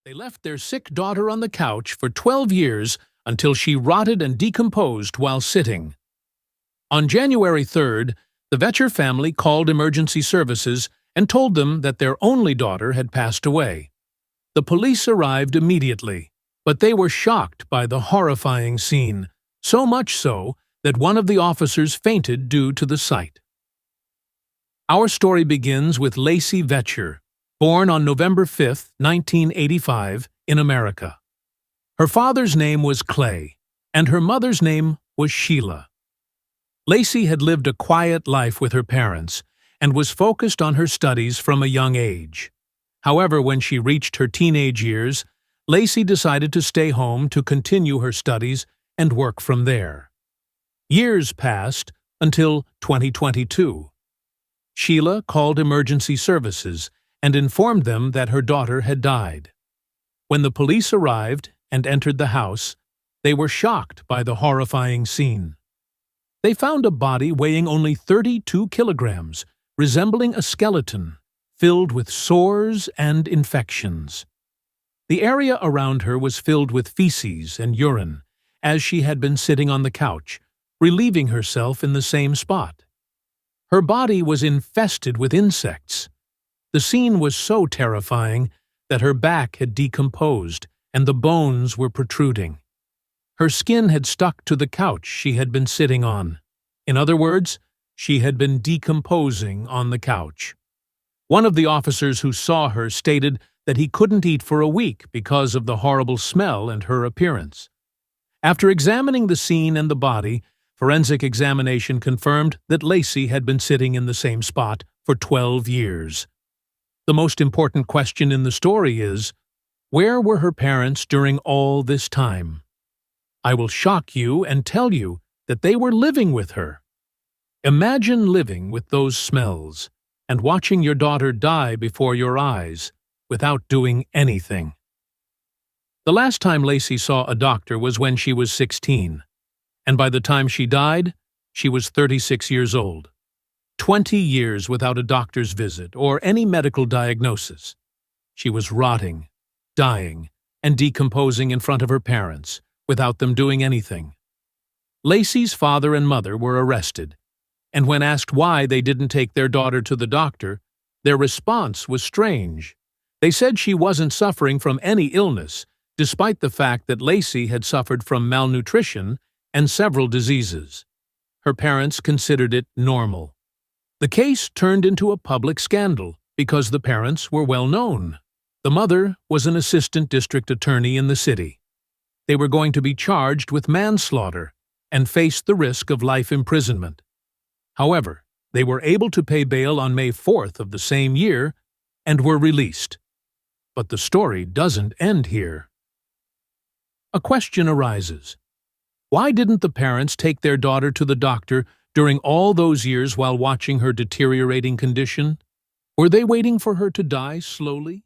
They left their sick daughter on the couch for 12 years until she rotted and decomposed while sitting. On January 3rd, the Vetcher family called emergency services and told them that their only daughter had passed away. The police arrived immediately, but they were shocked by the horrifying scene, so much so that one of the officers fainted due to the sight. Our story begins with Lacey Vetcher, born on November 5, 1985, in America. Her father's name was Clay, and her mother's name was Sheila. Lacey had lived a quiet life with her parents and was focused on her studies from a young age. However, when she reached her teenage years, Lacey decided to stay home to continue her studies and work from there. Years passed until 2022. Sheila called emergency services and informed them that her daughter had died. When the police arrived and entered the house, they were shocked by the horrifying scene. They found a body weighing only 32 kilograms, resembling a skeleton, filled with sores and infections. The area around her was filled with feces and urine, as she had been sitting on the couch, relieving herself in the same spot. Her body was infested with insects. The scene was so terrifying that her back had decomposed and the bones were protruding. Her skin had stuck to the couch she had been sitting on. In other words, she had been decomposing on the couch. One of the officers who saw her stated that he couldn't eat for a week because of the horrible smell and her appearance. After examining the scene and the body, forensic examination confirmed that Lacey had been sitting in the same spot for 12 years. The most important question in the story is, where were her parents during all this time? I will shock you and tell you that they were living with her. Imagine living with those smells and watching your daughter die before your eyes without doing anything. The last time Lacey saw a doctor was when she was 16, and by the time she died, she was 36 years old. 20 years without a doctor's visit or any medical diagnosis. She was rotting, dying, and decomposing in front of her parents without them doing anything. Lacey's father and mother were arrested, and when asked why they didn't take their daughter to the doctor, their response was strange. They said she wasn't suffering from any illness, despite the fact that Lacey had suffered from malnutrition and several diseases. Her parents considered it normal. The case turned into a public scandal because the parents were well known. The mother was an assistant district attorney in the city. They were going to be charged with manslaughter and faced the risk of life imprisonment. However, they were able to pay bail on May 4th of the same year and were released. But the story doesn't end here. A question arises. Why didn't the parents take their daughter to the doctor during all those years while watching her deteriorating condition? Were they waiting for her to die slowly?